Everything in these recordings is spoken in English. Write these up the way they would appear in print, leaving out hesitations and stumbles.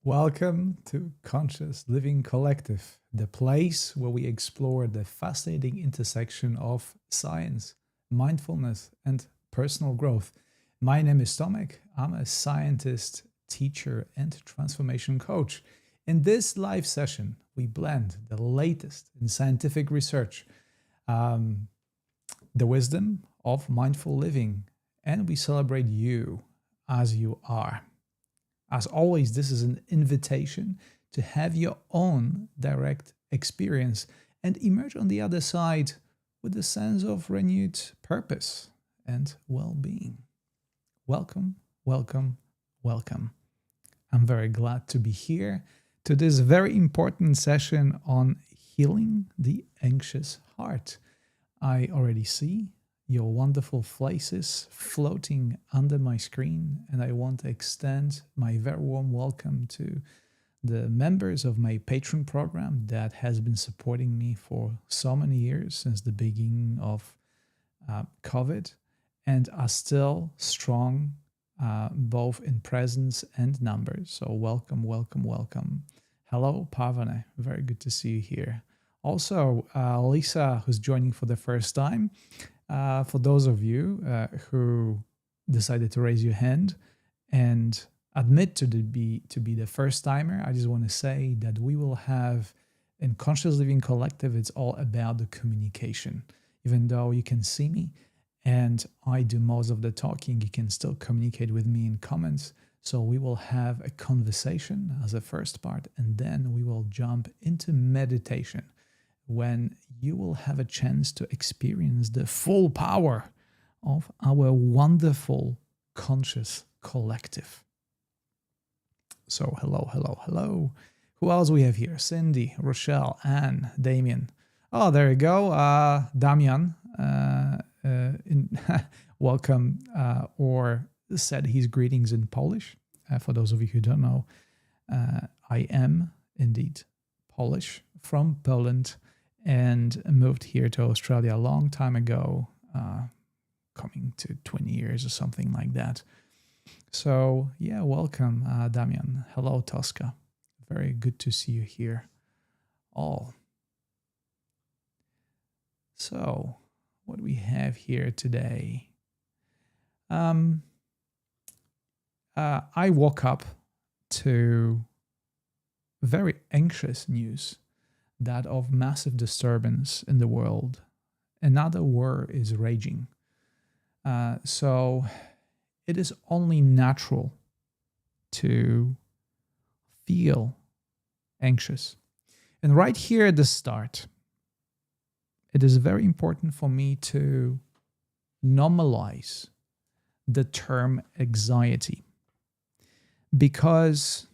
Welcome to Conscious Living Collective, the place where we explore the fascinating intersection of science, mindfulness, and personal growth. My name is Tomek. I'm a scientist, teacher, and transformation coach. In this live session, we blend the latest in scientific research, the wisdom of mindful living, and we celebrate you as you are. As always, this is an invitation to have your own direct experience and emerge on the other side with a sense of renewed purpose and well-being. Welcome, welcome, welcome. I'm very glad to be here to this very important session on healing the anxious heart. I already see your wonderful faces floating under my screen, and I want to extend my very warm welcome to the members of my Patreon program that has been supporting me for so many years since the beginning of COVID and are still strong both in presence and numbers. So welcome, welcome, welcome. Hello, Pavane. Very good to see you here. Also, Lisa, who's joining for the first time. For those of you who decided to raise your hand and admit to be the first timer, I just want to say that we will have in Conscious Living Collective, it's all about the communication. Even though you can see me and I do most of the talking, you can still communicate with me in comments. So we will have a conversation as a first part, and then we will jump into meditation, when you will have a chance to experience the full power of our wonderful conscious collective. So hello, hello, hello. Who else we have here? Cindy, Rochelle, Anne, Damien. Oh, there you go. Damian, welcome, or said his greetings in Polish. For those of you who don't know, I am indeed Polish, from Poland, and moved here to Australia a long time ago, coming to 20 years or something like that. So yeah, welcome, Damian. Hello, Tosca. Very good to see you here all. So what do we have here today? I woke up to very anxious news, that of massive disturbance in the world. Another war is raging. So it is only natural to feel anxious. And right here at the start, it is very important for me to normalize the term anxiety, because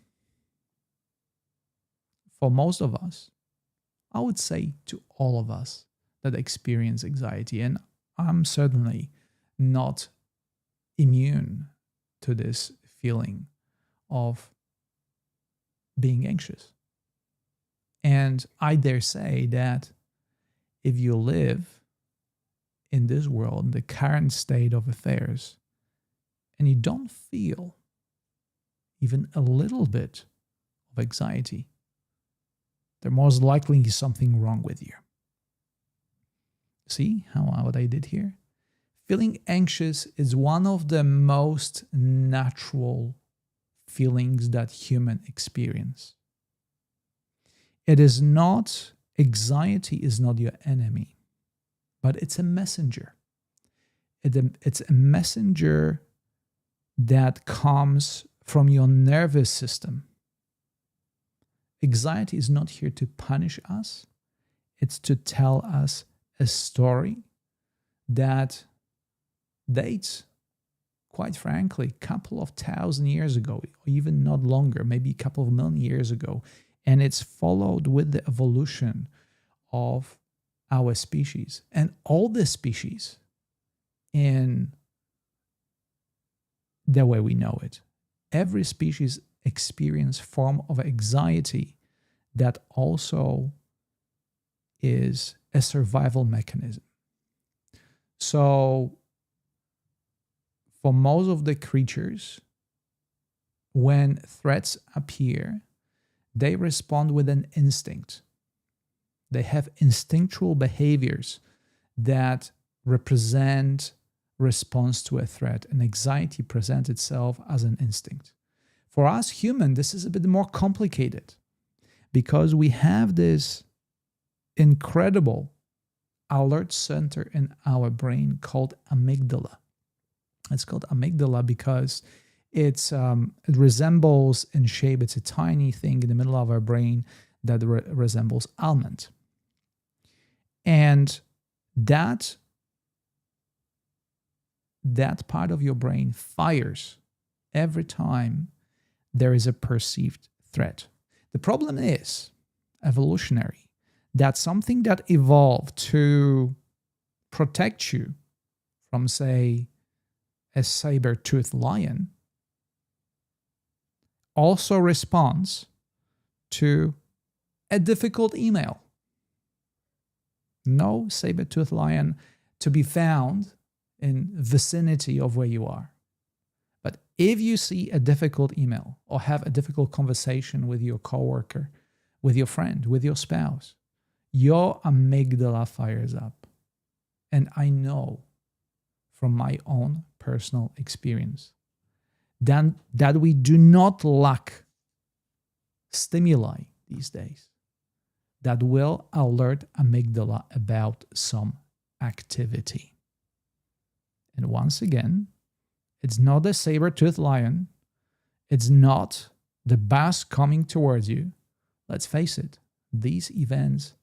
for most of us, I would say to all of us that experience anxiety, and I'm certainly not immune to this feeling of being anxious. And I dare say that if you live in this world, the current state of affairs, and you don't feel even a little bit of anxiety, there most likely is something wrong with you. See what I did here? Feeling anxious is one of the most natural feelings that humans experience. Anxiety is not your enemy, but it's a messenger. It's a messenger that comes from your nervous system. Anxiety is not here to punish us. It's to tell us a story that dates, quite frankly, a couple of thousand years ago, or even not longer, maybe a couple of million years ago. And it's followed with the evolution of our species and all the species in the way we know it. Every species experience form of anxiety that also is a survival mechanism. So for most of the creatures, when threats appear, They respond with an instinct. They have instinctual behaviors that represent response to a threat, and anxiety presents itself as an instinct. For us human, this is a bit more complicated because we have this incredible alert center in our brain called amygdala. It's called amygdala because it resembles in shape, it's a tiny thing in the middle of our brain that resembles almond. And that part of your brain fires every time there is a perceived threat. The problem is evolutionary, that something that evolved to protect you from, say, a saber-toothed lion also responds to a difficult email. No saber-toothed lion to be found in vicinity of where you are. But if you see a difficult email or have a difficult conversation with your coworker, with your friend, with your spouse, your amygdala fires up. And I know from my own personal experience then that we do not lack stimuli these days that will alert amygdala about some activity. And once again, it's not the saber-toothed lion. It's not the boss coming towards you. Let's face it, these events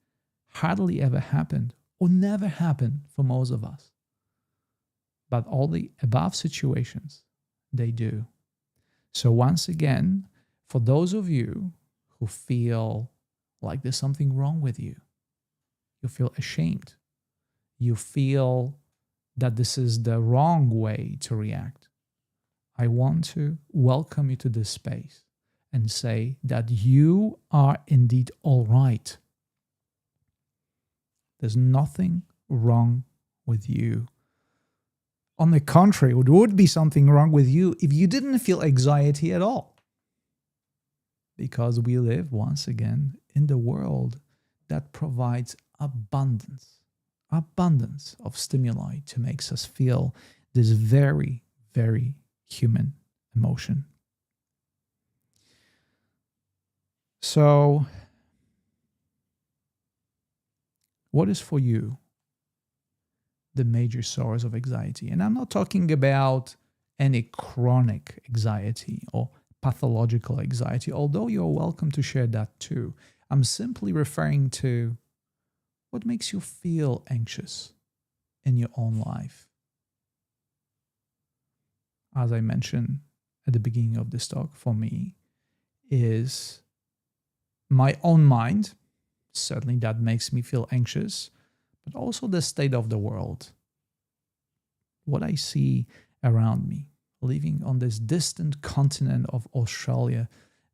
hardly ever happened or never happen for most of us. But all the above situations, they do. So once again, for those of you who feel like there's something wrong with you, you feel ashamed, you feel that this is the wrong way to react, I want to welcome you to this space and say that you are indeed all right. There's nothing wrong with you. On the contrary, it would be something wrong with you if you didn't feel anxiety at all. Because we live, once again, in the world that provides abundance of stimuli to make us feel this very, very human emotion. So, what is for you the major source of anxiety? And I'm not talking about any chronic anxiety or pathological anxiety, although you're welcome to share that too. I'm simply referring to what makes you feel anxious in your own life. As I mentioned at the beginning of this talk, for me, is my own mind. Certainly that makes me feel anxious, but also the state of the world. What I see around me, living on this distant continent of Australia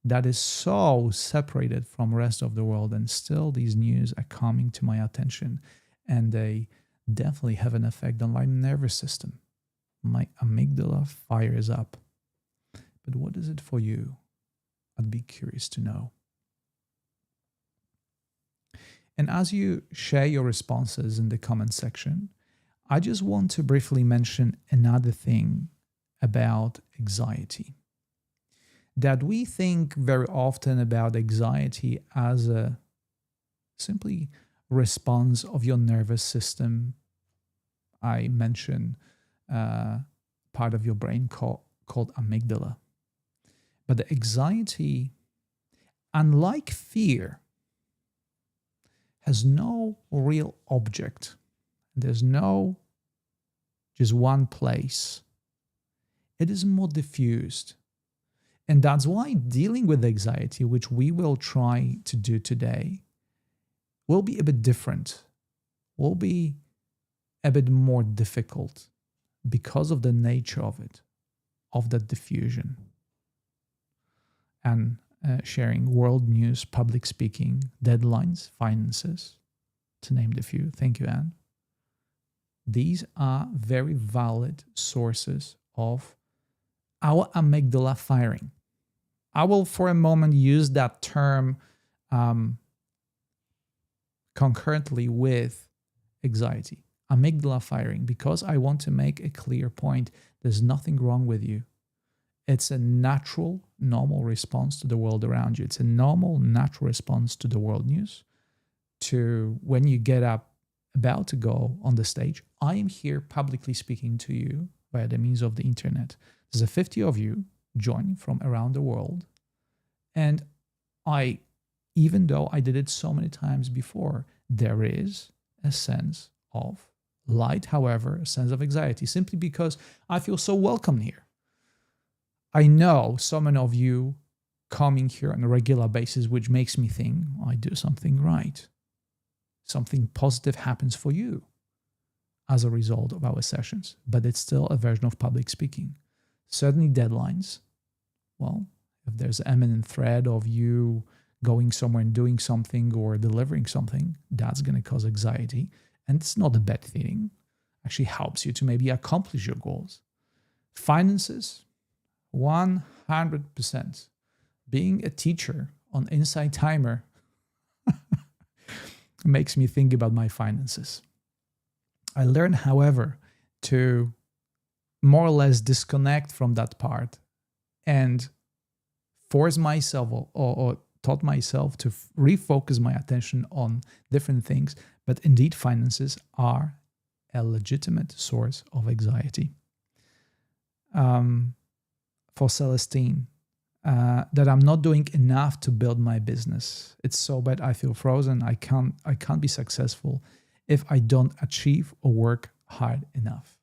that is so separated from the rest of the world, and still these news are coming to my attention, and they definitely have an effect on my nervous system. My amygdala fires up. But what is it for you? I'd be curious to know. And as you share your responses in the comment section, I just want to briefly mention another thing about anxiety. That we think very often about anxiety as a simply response of your nervous system. I mentioned part of your brain called amygdala. But the anxiety, unlike fear, has no real object. There's no just one place. It is more diffused. And that's why dealing with anxiety, which we will try to do today, will be a bit different, will be a bit more difficult because of the nature of it, of that diffusion. And sharing world news, public speaking, deadlines, finances, to name the few. Thank you, Anne. These are very valid sources of our amygdala firing. I will for a moment use that term concurrently with anxiety. Amygdala firing, because I want to make a clear point. There's nothing wrong with you. It's a natural, normal response to the world around you. It's a normal, natural response to the world news. To when you get up, about to go on the stage, I am here publicly speaking to you via the means of the internet. There's a 50 of you joining from around the world. And even though I did it so many times before, there is a sense of light, however, a sense of anxiety, simply because I feel so welcome here. I know so many of you coming here on a regular basis, which makes me think I do something right. Something positive happens for you as a result of our sessions, but it's still a version of public speaking. Certainly deadlines. Well, if there's an imminent threat of you going somewhere and doing something or delivering something, that's going to cause anxiety. And it's not a bad thing. Actually helps you to maybe accomplish your goals. Finances, 100%. Being a teacher on Inside Timer makes me think about my finances. I learned, however, to more or less disconnect from that part and force myself or taught myself to refocus my attention on different things. But indeed, finances are a legitimate source of anxiety. For Celestine, that I'm not doing enough to build my business. It's so bad I feel frozen. I can't be successful if I don't achieve or work hard enough.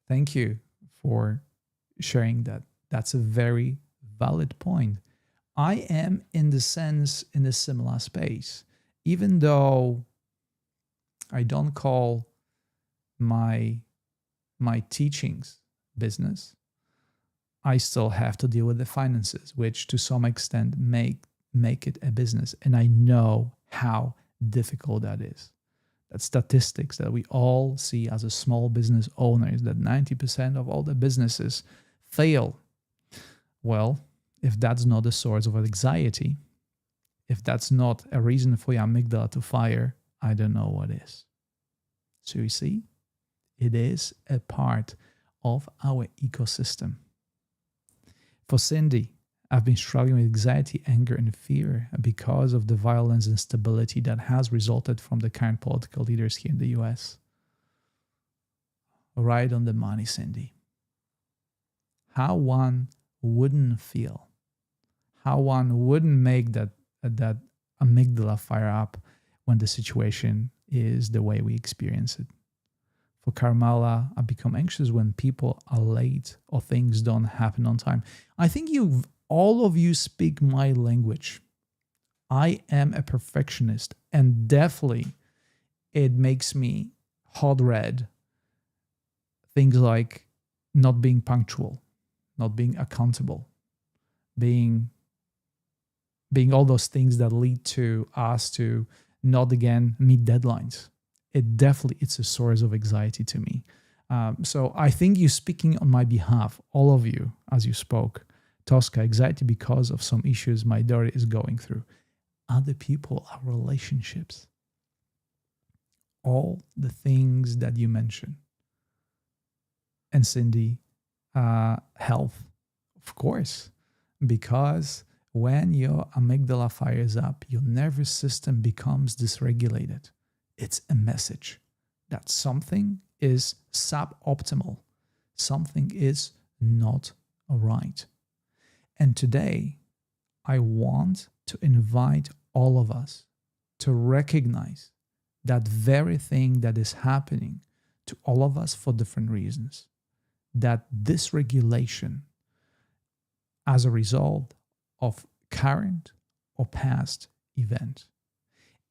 Thank you for sharing that. That's a very valid point. I am in a similar space, even though I don't call my teachings business. I still have to deal with the finances, which to some extent make it a business. And I know how difficult that is. That statistics that we all see as a small business owner is that 90% of all the businesses fail. Well, if that's not a source of anxiety, if that's not a reason for your amygdala to fire, I don't know what is. So you see, it is a part of our ecosystem. For Cindy, I've been struggling with anxiety, anger, and fear because of the violence and instability that has resulted from the current political leaders here in the US. Right on the money, Cindy. How one wouldn't feel, how one wouldn't make that amygdala fire up when the situation is the way we experience it. For Carmela, I become anxious when people are late or things don't happen on time. I think all of you speak my language. I am a perfectionist, and definitely it makes me hot red. Things like not being punctual, not being accountable, being all those things that lead to us to not again meet deadlines. It's a source of anxiety to me. So I think you're speaking on my behalf, all of you, as you spoke. Tosca, anxiety because of some issues my daughter is going through. Other people, our relationships. All the things that you mentioned. And Cindy, health, of course, because when your amygdala fires up, your nervous system becomes dysregulated. It's a message that something is suboptimal. Something is not right. And today, I want to invite all of us to recognize that very thing that is happening to all of us for different reasons. That dysregulation as a result of current or past event.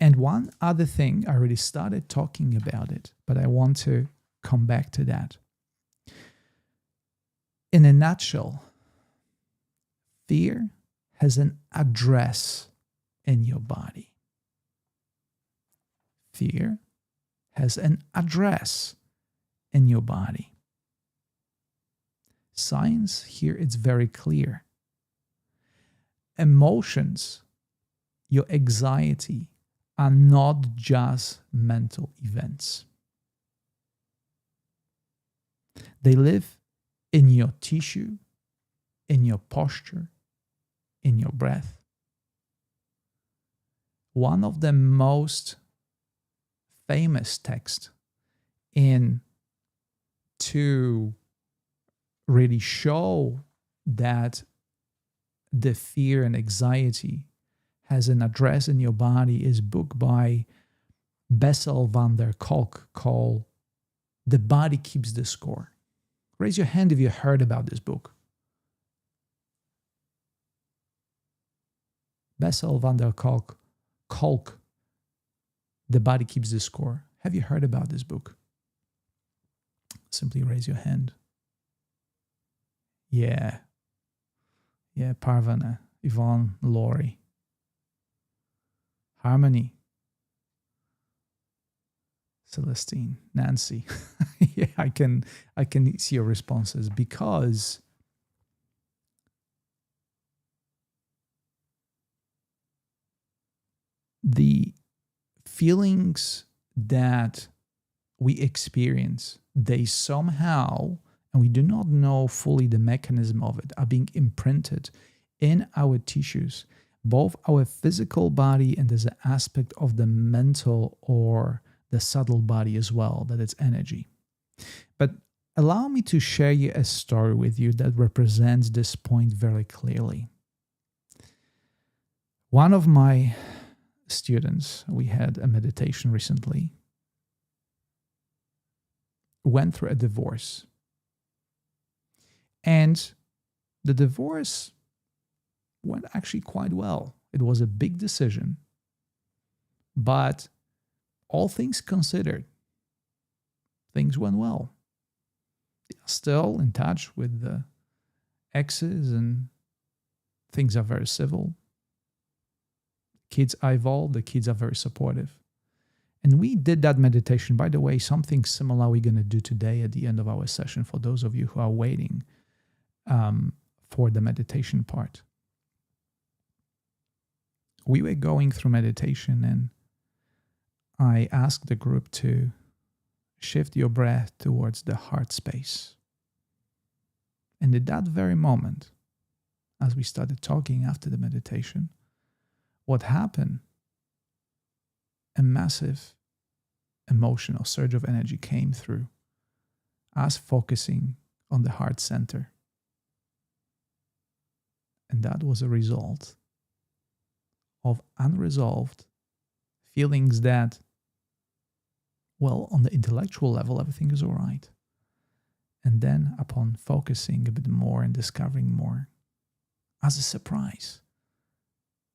And one other thing, I already started talking about it, but I want to come back to that. In a nutshell, fear has an address in your body. Fear has an address in your body. Science here, it's very clear. emotions, your anxiety are not just mental events. They live in your tissue, in your posture, in your breath. One of the most famous texts to really show that the fear and anxiety has an address in your body is a book by Bessel van der Kolk called The Body Keeps the Score. Raise your hand if you heard about this book. Bessel van der Kolk, The Body Keeps the Score. Have you heard about this book? Simply raise your hand. Yeah, Parvana, Yvonne, Lori, Harmony, Celestine, Nancy. Yeah, I can see your responses because the feelings that we experience, they somehow, and we do not know fully the mechanism of it, are being imprinted in our tissues, both our physical body and there's an aspect of the mental or the subtle body as well, that it's energy. But allow me to share you a story with you that represents this point very clearly. One of my students, we had a meditation recently, went through a divorce. And the divorce went actually quite well. It was a big decision, but all things considered, things went well. Still in touch with the exes and things are very civil. Kids are involved, the kids are very supportive. And we did that meditation. By the way, something similar we're going to do today at the end of our session for those of you who are waiting for the meditation part. We were going through meditation and I asked the group to shift your breath towards the heart space. And at that very moment, as we started talking after the meditation, what happened? A massive emotional surge of energy came through us focusing on the heart center. And that was a result of unresolved feelings that, well, on the intellectual level, everything is all right. And then upon focusing a bit more and discovering more, as a surprise,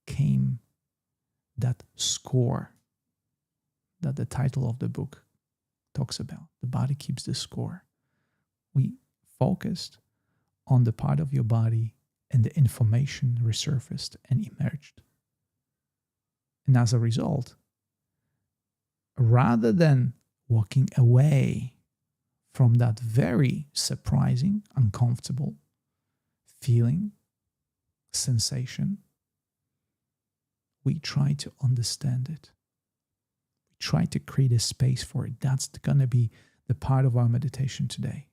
came that score that the title of the book talks about. The body keeps the score. We focused on the part of your body and the information resurfaced and emerged. And as a result, rather than walking away from that very surprising, uncomfortable feeling, sensation, we try to understand it. We try to create a space for it. That's going to be the part of our meditation today.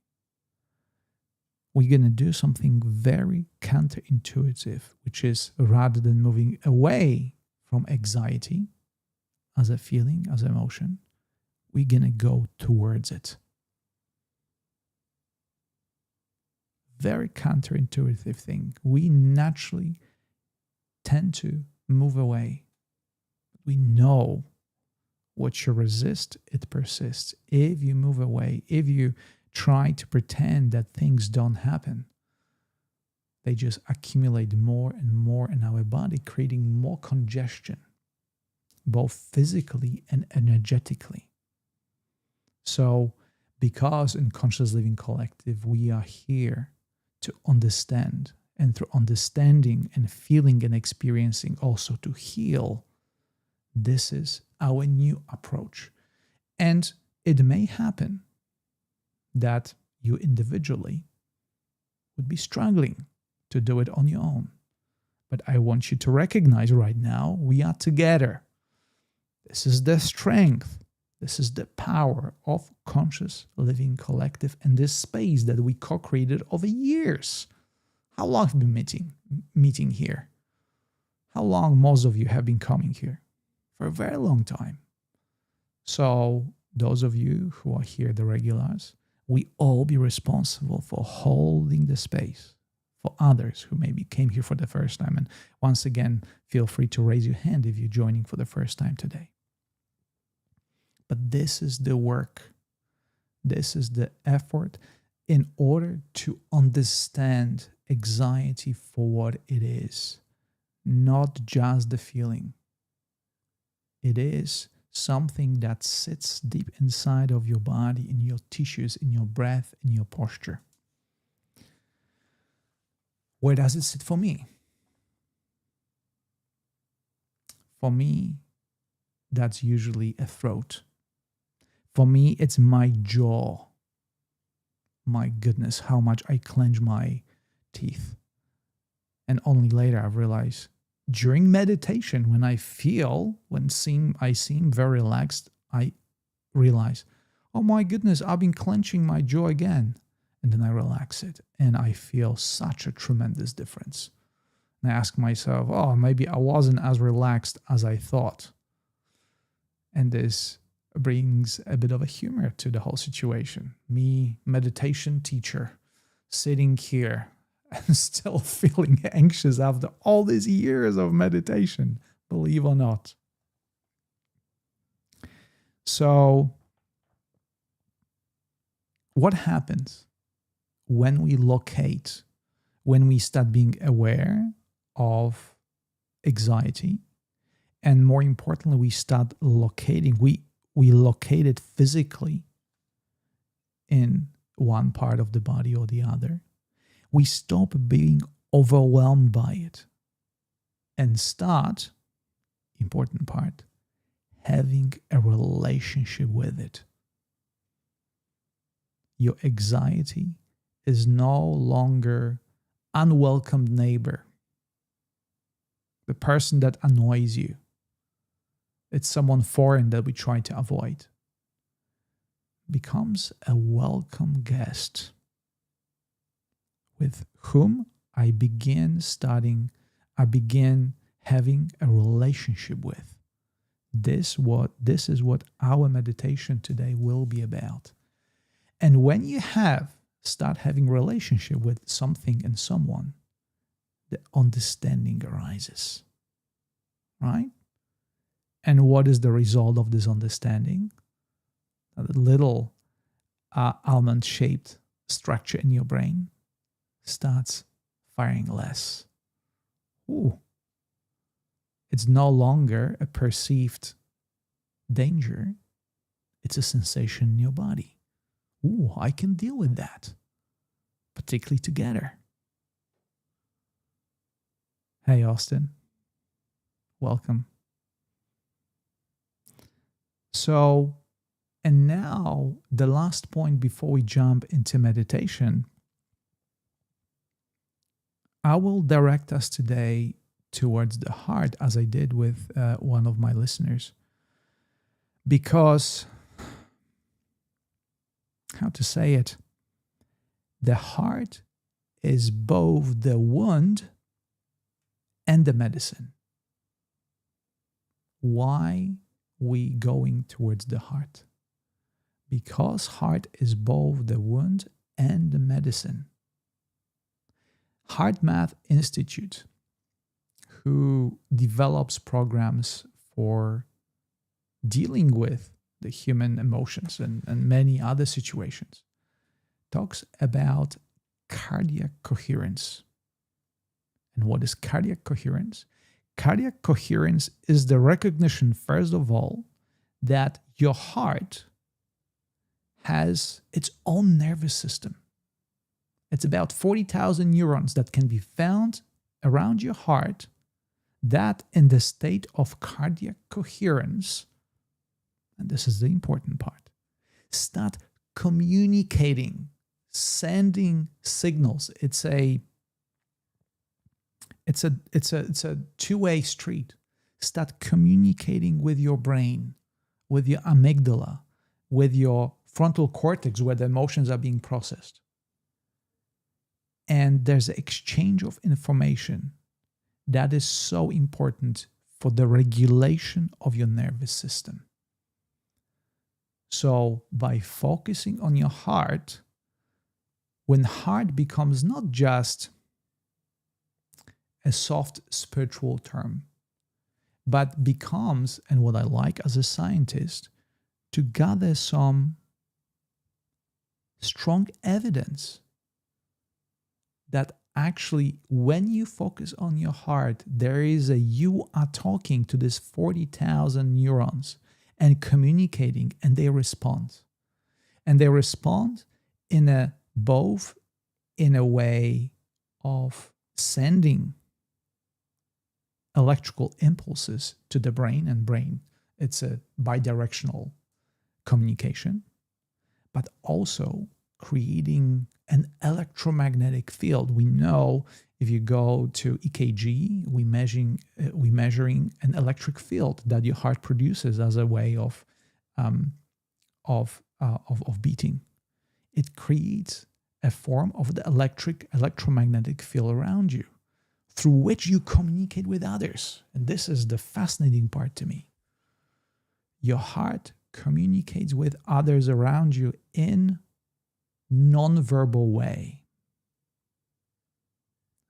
We're going to do something very counterintuitive, which is rather than moving away from anxiety as a feeling, as an emotion, we're going to go towards it. Very counterintuitive thing. We naturally tend to move away. We know what you resist, it persists. If you move away, if you try to pretend that things don't happen, they just accumulate more and more in our body, creating more congestion, both physically and energetically. So, because in Conscious Living Collective, we are here to understand, and through understanding and feeling and experiencing also to heal, this is our new approach. And it may happen that you individually would be struggling to do it on your own. But I want you to recognize right now, we are together. This is the strength. This is the power of conscious living collective and this space that we co-created over years. How long have we been meeting here? How long most of you have been coming here? For a very long time. So those of you who are here, the regulars, we all be responsible for holding the space for others who maybe came here for the first time. And once again, feel free to raise your hand if you're joining for the first time today. But this is the work. This is the effort in order to understand anxiety for what it is, not just the feeling. It is something that sits deep inside of your body, in your tissues, in your breath, in your posture. Where does it sit for me? For me, that's usually a throat. For me, it's my jaw. My goodness, how much I clench my teeth. And only later I realize, during meditation, when I seem very relaxed, I realize, oh my goodness, I've been clenching my jaw again. And then I relax it and I feel such a tremendous difference. And I ask myself, oh, maybe I wasn't as relaxed as I thought. And this brings a bit of a humor to the whole situation. Me, meditation teacher, sitting here and still feeling anxious after all these years of meditation, believe or not. So, what happens when we locate, when we start being aware of anxiety, and more importantly, we start locating, we locate it physically in one part of the body or the other. We stop being overwhelmed by it and start, important part, having a relationship with it. Your anxiety is no longer unwelcome neighbor, the person that annoys you. It's someone foreign that we try to avoid. Becomes a welcome guest with whom I begin having a relationship with. This is what our meditation today will be about. And when you start having relationship with something and someone, the understanding arises, right? And what is the result of this understanding? A little almond-shaped structure in your brain starts firing less. Ooh. It's no longer a perceived danger. It's a sensation in your body. Ooh, I can deal with that, particularly together. Hey, Austin. Welcome. So, and now the last point before we jump into meditation, I will direct us today towards the heart, as I did with one of my listeners. Because, how to say it, the heart is both the wound and the medicine. Why we going towards the heart? Because heart is both the wound and the medicine. HeartMath Institute, who develops programs for dealing with the human emotions and many other situations, talks about cardiac coherence. And what is cardiac coherence? Cardiac coherence is the recognition, first of all, that your heart has its own nervous system. It's about 40,000 neurons that can be found around your heart that in the state of cardiac coherence, and this is the important part, start communicating, sending signals. It's It's a two-way street. Start communicating with your brain, with your amygdala, with your frontal cortex where the emotions are being processed. And there's an exchange of information that is so important for the regulation of your nervous system. So by focusing on your heart, when heart becomes not just a soft spiritual term, but becomes, and what I like as a scientist, to gather some strong evidence that actually when you focus on your heart, you are talking to these 40,000 neurons and communicating, and they respond. And they respond both in a way of sending electrical impulses to the brain, and brain, it's a bidirectional communication, but also creating an electromagnetic field. We know if you go to EKG, we measuring an electric field that your heart produces as a way of beating. It creates a form of the electromagnetic field around you, through which you communicate with others. And this is the fascinating part to me. Your heart communicates with others around you in non-verbal way.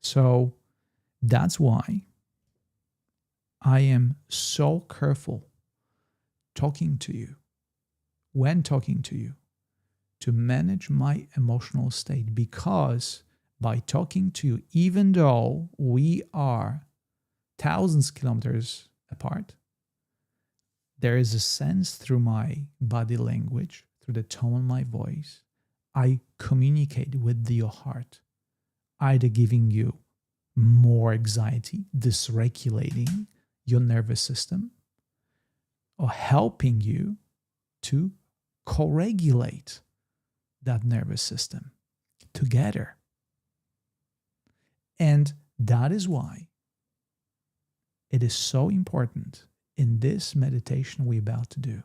So that's why I am so careful when talking to you, to manage my emotional state, because by talking to you, even though we are thousands of kilometers apart, there is a sense through my body language, through the tone of my voice, I communicate with your heart, either giving you more anxiety, dysregulating your nervous system, or helping you to co-regulate that nervous system together. And that is why it is so important in this meditation we're about to do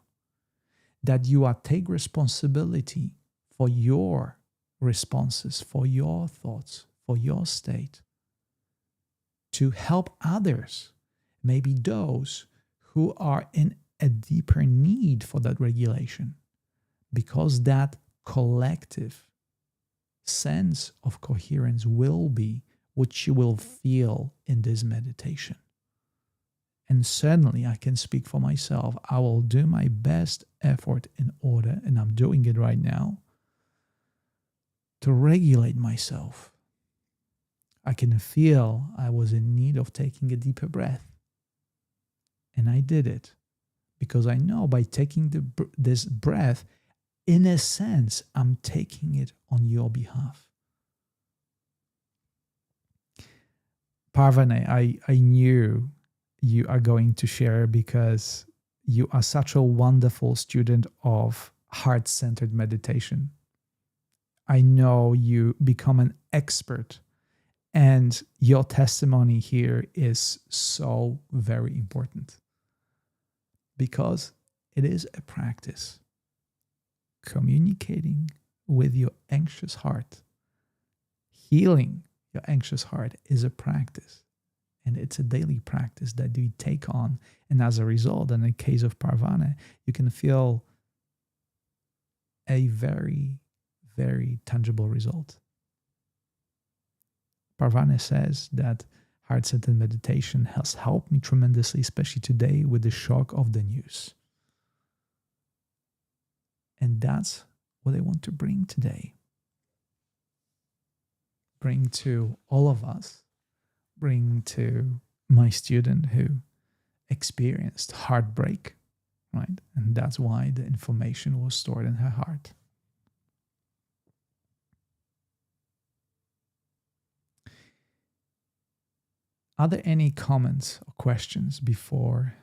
that you take responsibility for your responses, for your thoughts, for your state, to help others, maybe those who are in a deeper need for that regulation, because that collective sense of coherence will be what you will feel in this meditation. And certainly I can speak for myself. I will do my best effort in order, and I'm doing it right now, to regulate myself. I can feel I was in need of taking a deeper breath. And I did it because I know by taking this breath, in a sense, I'm taking it on your behalf. Parvane, I knew you are going to share because you are such a wonderful student of heart-centered meditation. I know you become an expert, and your testimony here is so very important because it is a practice. Communicating with your anxious heart, healing your anxious heart is a practice, and it's a daily practice that you take on. And as a result, in the case of Parvane, you can feel a very, very tangible result. Parvane says that heart-centered meditation has helped me tremendously, especially today with the shock of the news. And that's what I want to bring today. Bring to all of us, bring to my student who experienced heartbreak, right? And that's why the information was stored in her heart. Are there any comments or questions before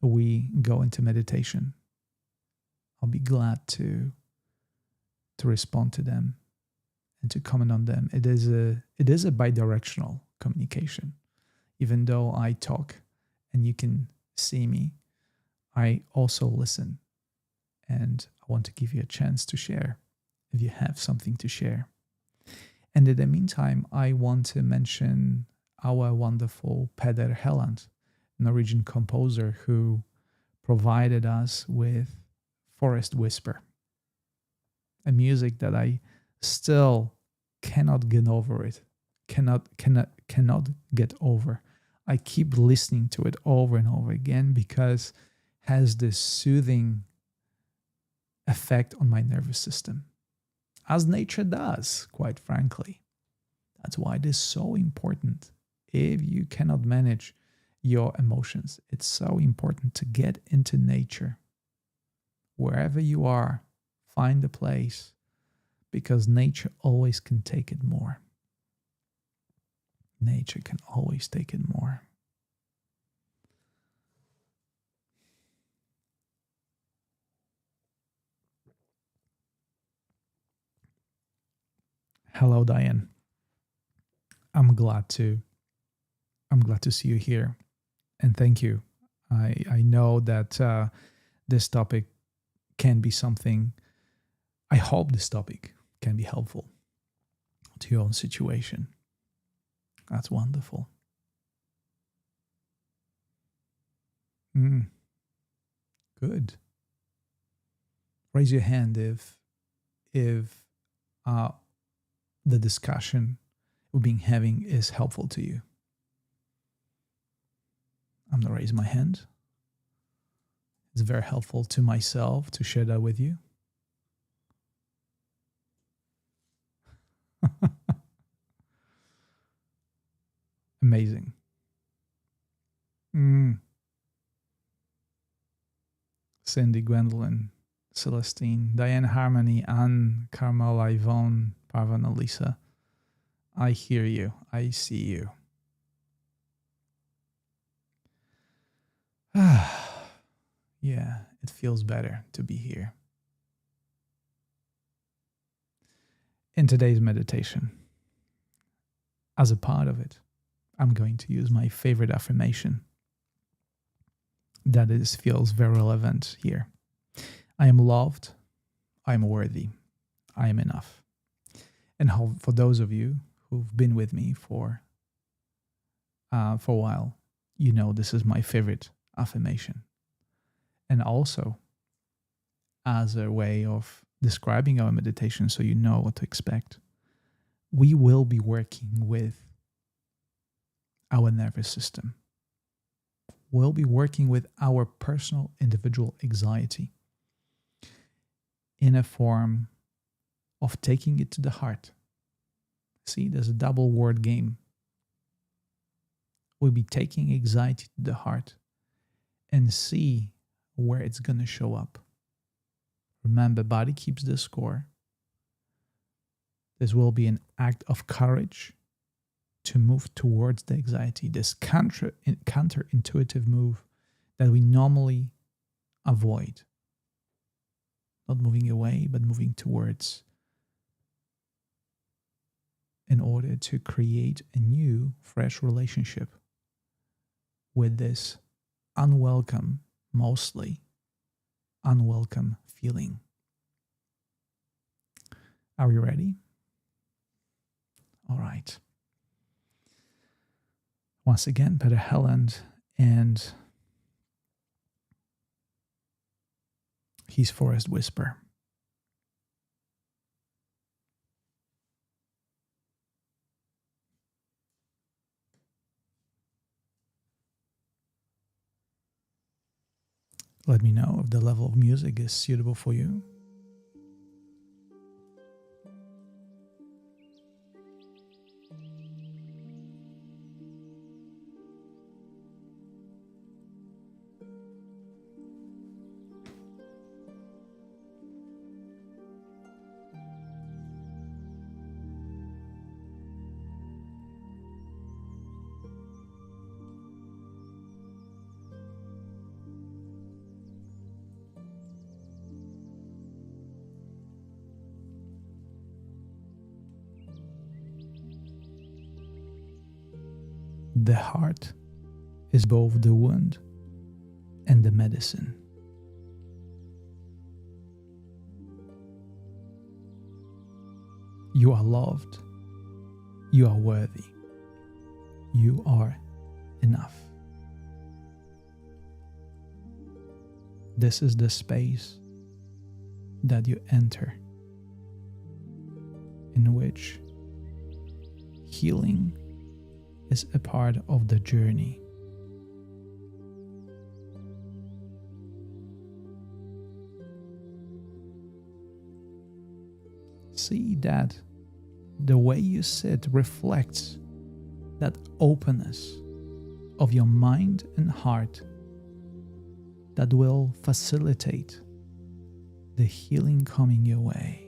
we go into meditation? I'll be glad to respond to them and to comment on them. It is a bidirectional communication. Even though I talk and you can see me, I also listen. And I want to give you a chance to share if you have something to share. And in the meantime, I want to mention our wonderful Peder Helland, Norwegian composer who provided us with Forest Whisper, a music that I still cannot get over it. Cannot get over. I keep listening to it over and over again because it has this soothing effect on my nervous system, as nature does, quite frankly. That's why it is so important. If you cannot manage your emotions, it's so important to get into nature. Wherever you are, find a place, because nature always can take it more. Nature can always take it more. Hello, Diane. I'm glad to see you here, and thank you. I know that this topic can be something. I hope this topic can be helpful to your own situation. That's wonderful. Good. Raise your hand if the discussion we're being having is helpful to you. I'm gonna raise my hand. It's very helpful to myself to share that with you. Amazing. Cindy, Gwendolyn, Celestine, Diane, Harmony, Anne, Carmela, Yvonne, Parvan, Elisa. I hear you. I see you. Yeah, it feels better to be here. In today's meditation, as a part of it, I'm going to use my favorite affirmation that feels very relevant here. I am loved. I am worthy. I am enough. And for those of you who've been with me for a while, you know this is my favorite affirmation. And also, as a way of describing our meditation so you know what to expect, we will be working with our nervous system. We'll be working with our personal individual anxiety in a form of taking it to the heart. See, there's a double word game. We'll be taking anxiety to the heart and see where it's going to show up. Remember, body keeps the score. This will be an act of courage to move towards the anxiety, this counterintuitive move that we normally avoid. Not moving away, but moving towards, in order to create a new, fresh relationship with this mostly unwelcome feeling. Are we ready? All right. Once again, Peder Helland and his Forest Whisper. Let me know if the level of music is suitable for you. The heart is both the wound and the medicine. You are loved. You are worthy. You are enough. This is the space that you enter, in which healing is a part of the journey. See that the way you sit reflects that openness of your mind and heart that will facilitate the healing coming your way.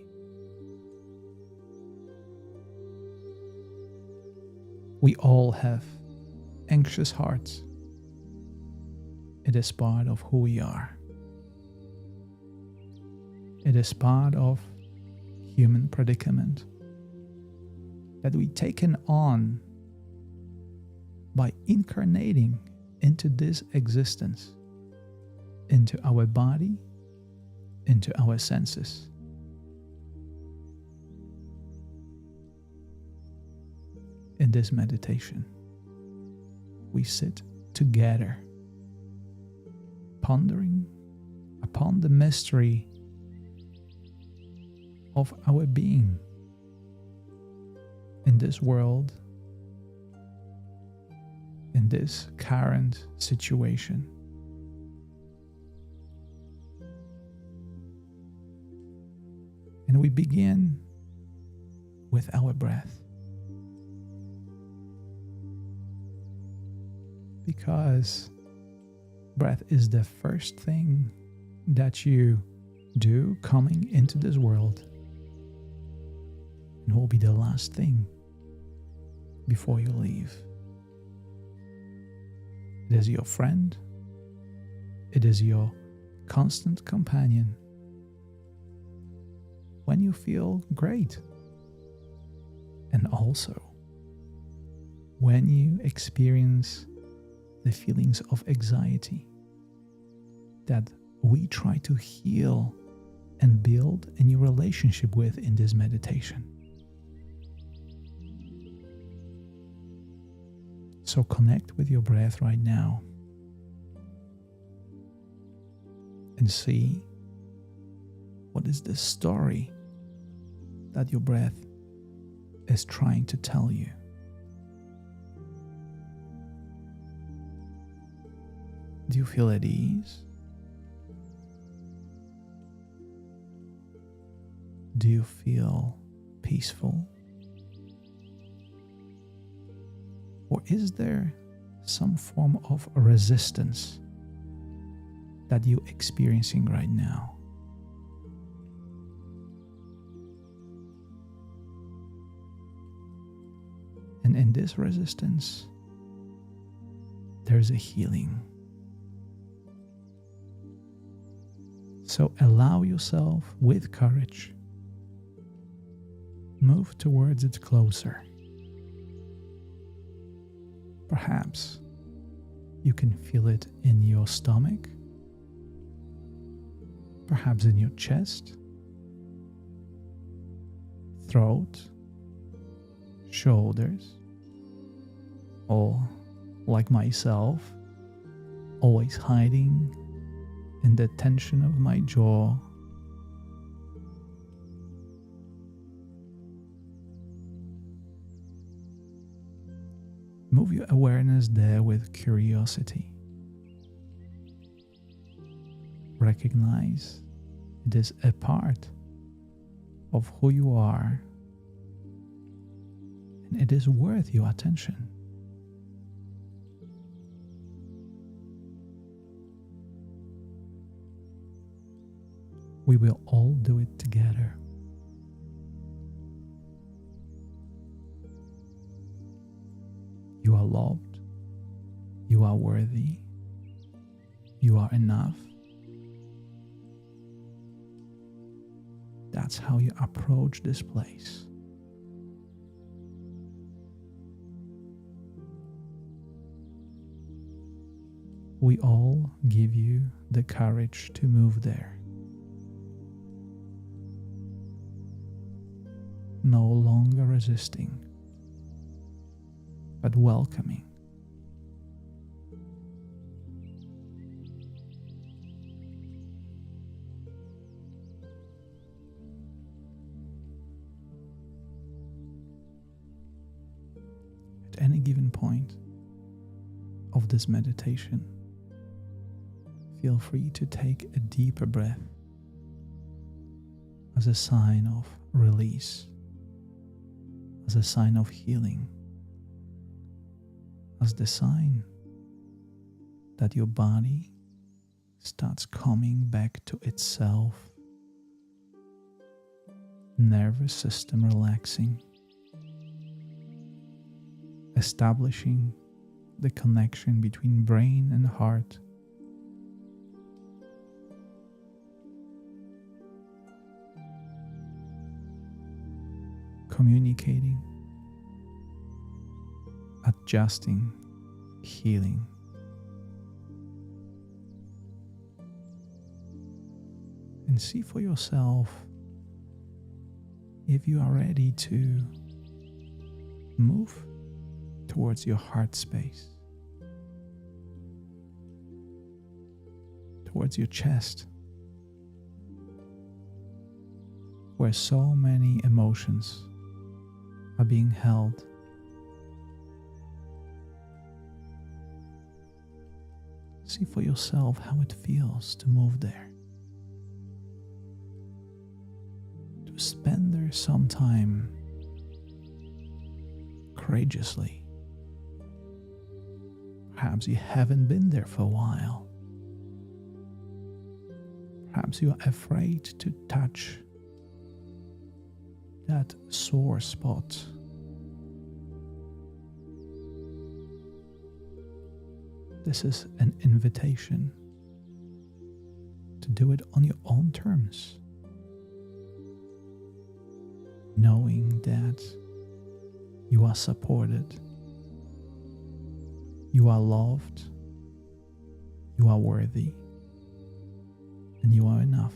We all have anxious hearts. It is part of who we are. It is part of human predicament that we taken on by incarnating into this existence, into our body, into our senses. In this meditation, we sit together, pondering upon the mystery of our being in this world, in this current situation. And we begin with our breath, because breath is the first thing that you do coming into this world, and will be the last thing before you leave. It is your friend. It is your constant companion when you feel great, and also when you experience the feelings of anxiety that we try to heal and build a new relationship with in this meditation. So connect with your breath right now and see what is the story that your breath is trying to tell you. Do you feel at ease? Do you feel peaceful? Or is there some form of resistance that you're experiencing right now? And in this resistance, there's a healing. So allow yourself with courage. Move towards it closer. Perhaps you can feel it in your stomach, perhaps in your chest, throat, shoulders, or like myself, always hiding in the tension of my jaw. Move your awareness there with curiosity. Recognize it is a part of who you are, and it is worth your attention. We will all do it together. You are loved. You are worthy. You are enough. That's how you approach this place. we all give you the courage to move there. No longer resisting, but welcoming. At any given point of this meditation, feel free to take a deeper breath as a sign of release, as a sign of healing, as the sign that your body starts coming back to itself, nervous system relaxing, establishing the connection between brain and heart, communicating, adjusting, healing. And see for yourself if you are ready to move towards your heart space, towards your chest, where so many emotions are being held. See for yourself how it feels to move there, to spend there some time courageously. Perhaps you haven't been there for a while. Perhaps you are afraid to touch that sore spot. This is an invitation to do it on your own terms, knowing that you are supported, you are loved, you are worthy, and you are enough.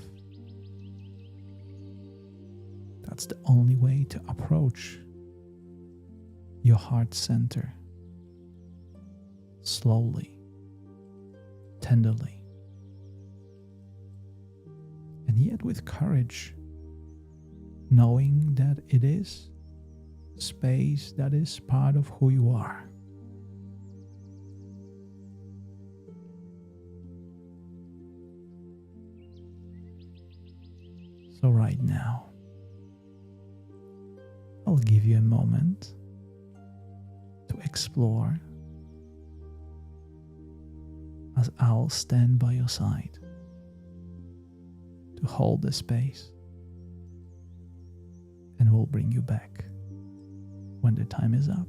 That's the only way to approach your heart center, slowly, tenderly, and yet with courage, knowing that it is space that is part of who you are. So right now, I'll give you a moment to explore as I'll stand by your side to hold the space, and we'll bring you back when the time is up.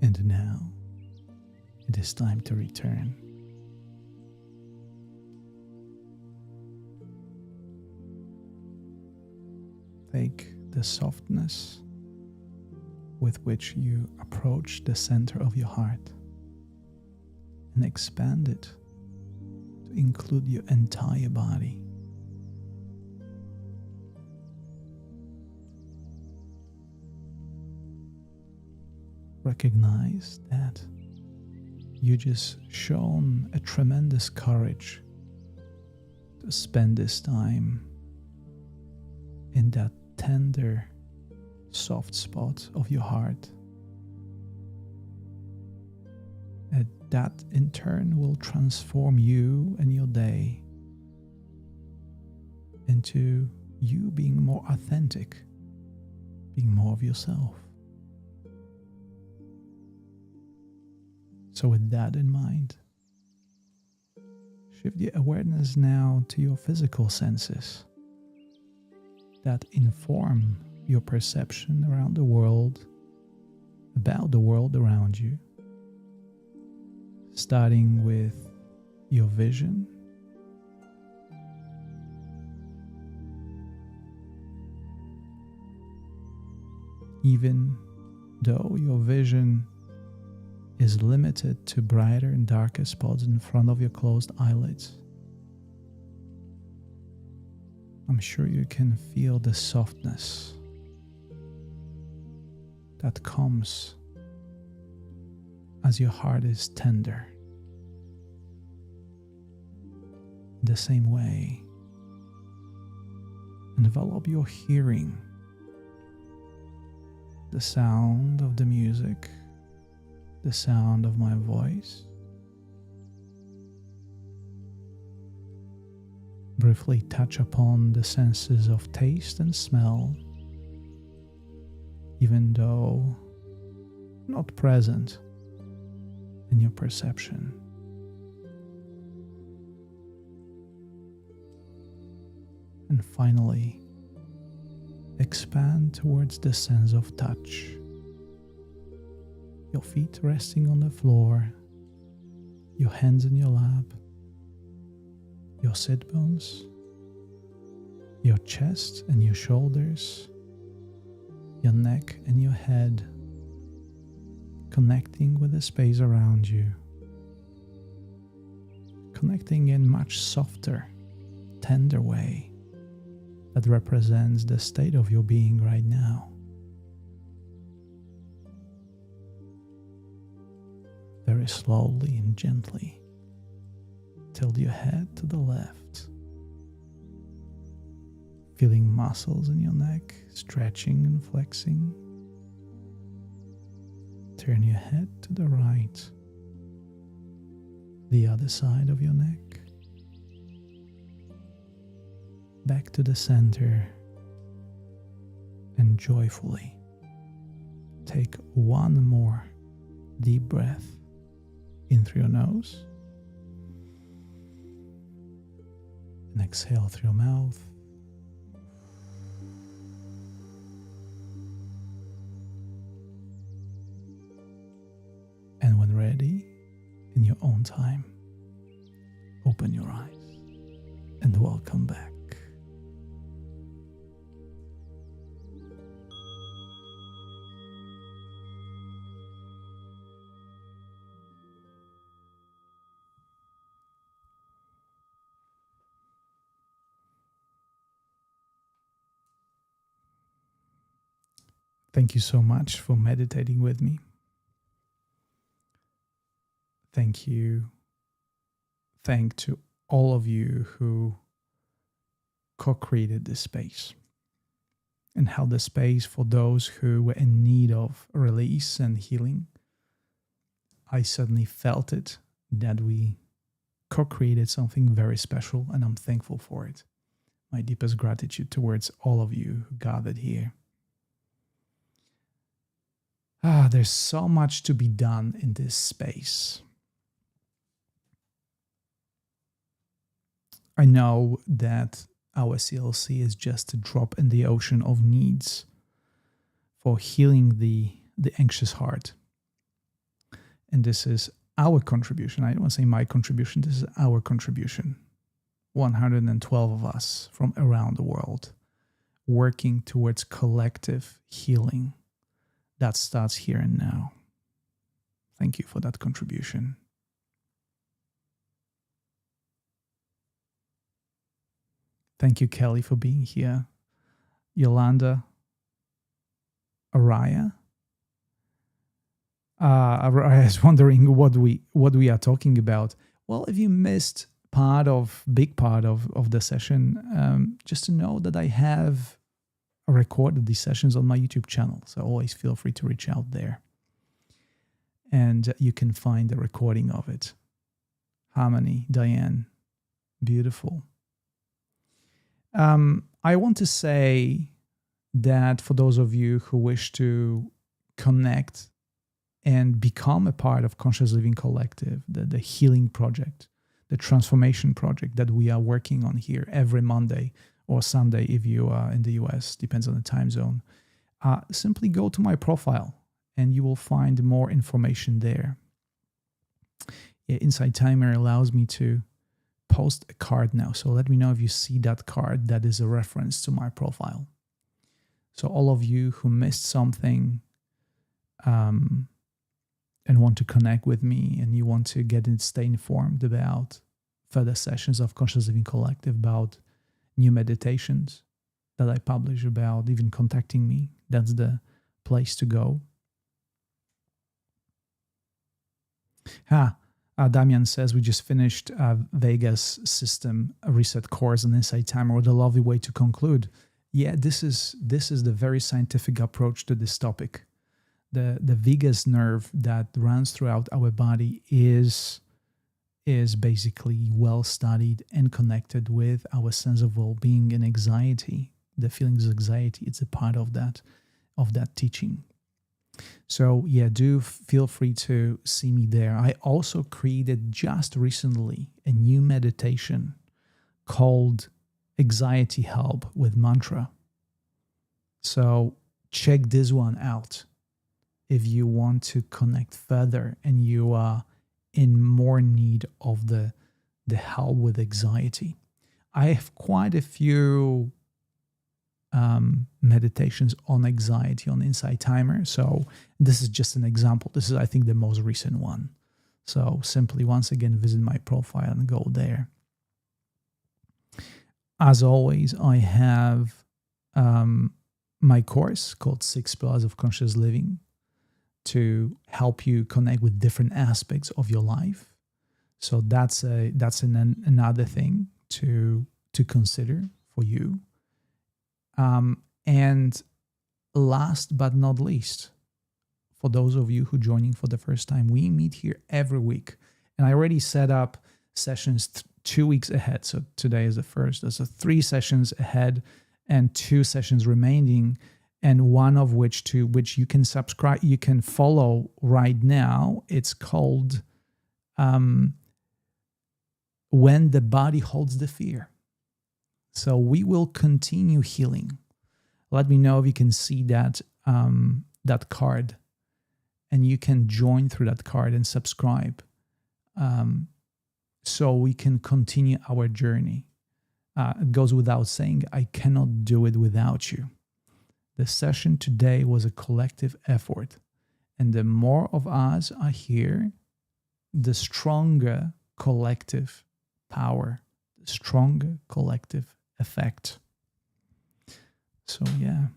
And now it is time to return. Take the softness with which you approach the center of your heart and expand it to include your entire body. Recognize that you just shown a tremendous courage to spend this time in that tender, soft spot of your heart. And that in turn will transform you and your day into you being more authentic, being more of yourself. So with that in mind, shift your awareness now to your physical senses that inform your perception around the world, about the world around you, starting with your vision, even though your vision is limited to brighter and darker spots in front of your closed eyelids. I'm sure you can feel the softness that comes as your heart is tender. In the same way, envelop your hearing, the sound of the music, the sound of my voice. Briefly touch upon the senses of taste and smell, even though not present in your perception. And finally, expand towards the sense of touch. Your feet resting on the floor, your hands in your lap, your sit bones, your chest and your shoulders, your neck and your head, connecting with the space around you, connecting in much softer, tender way that represents the state of your being right now. Very slowly and gently, tilt your head to the left, feeling muscles in your neck stretching and flexing. Turn your head to the right, the other side of your neck, back to the center, and joyfully take one more deep breath in through your nose and exhale through your mouth. And when ready, in your own time, open your eyes and welcome back. Thank you so much for meditating with me. Thank you. Thank to all of you who co-created this space and held the space for those who were in need of release and healing. I suddenly felt it that we co-created something very special, and I'm thankful for it. My deepest gratitude towards all of you who gathered here. There's so much to be done in this space. I know that our CLC is just a drop in the ocean of needs for healing the anxious heart. And this is our contribution. I don't want to say my contribution. This is our contribution. 112 of us from around the world working towards collective healing that starts here and now. Thank you for that contribution. Thank you, Kelly, for being here. Yolanda, Araya. Araya is wondering what we are talking about. Well, if you missed big part of the session, just to know that I have recorded these sessions on my YouTube channel. So always feel free to reach out there. And you can find the recording of it. Harmony, Diane, beautiful. I want to say that for those of you who wish to connect and become a part of Conscious Living Collective, the healing project, the transformation project that we are working on here every Monday or Sunday if you are in the US, depends on the time zone, simply go to my profile and you will find more information there. Insight Timer allows me to post a card now. So let me know if you see that card that is a reference to my profile. So all of you who missed something and want to connect with me and you want to stay informed about further sessions of Conscious Living Collective, about new meditations that I publish, about even contacting me, that's the place to go. Damian says we just finished Vegas system reset course on Insight Timer. What a lovely way to conclude. Yeah, this is the very scientific approach to this topic. The vagus nerve that runs throughout our body is basically well studied and connected with our sense of well-being and anxiety. The feelings of anxiety, it's a part of that teaching. So yeah, do feel free to see me there. I also created just recently a new meditation called Anxiety Help with Mantra. So check this one out if you want to connect further and you are in more need of the help with anxiety. I have quite a few meditations on anxiety on Insight Timer. So this is just an example. This is, I think, the most recent one. So simply, once again, visit my profile and go there. As always, I have my course called 6 Pillars of Conscious Living to help you connect with different aspects of your life. So that's another thing to consider for you. And last but not least, for those of you who are joining for the first time, we meet here every week. And I already set up sessions 2 weeks ahead. So today is the first. There's 3 sessions ahead and 2 sessions remaining. And one of which you can subscribe, you can follow right now. It's called When the Body Holds the Fear. So we will continue healing. Let me know if you can see that card, and you can join through that card and subscribe, so we can continue our journey. It goes without saying, I cannot do it without you. The session today was a collective effort, and the more of us are here, the stronger collective power, the stronger collective effect. So yeah,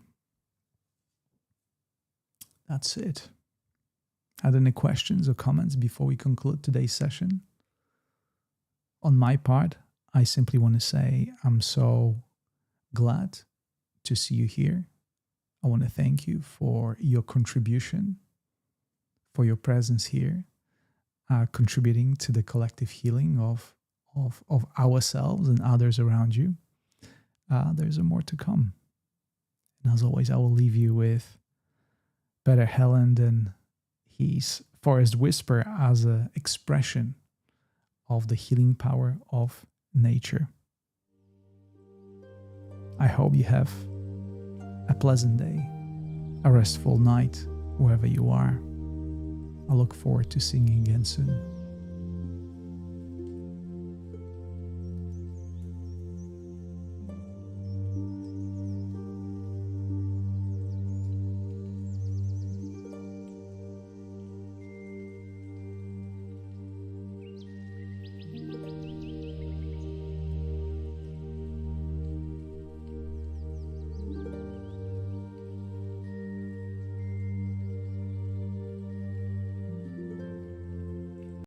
that's it. Had any questions or comments before we conclude today's session? On my part, I simply want to say I'm so glad to see you here. I want to thank you for your contribution, for your presence here, contributing to the collective healing of ourselves and others around you. There's more to come. And as always, I will leave you with Better Helen than his Forest Whisper as an expression of the healing power of nature. I hope you have a pleasant day, a restful night, wherever you are. I look forward to seeing you again soon.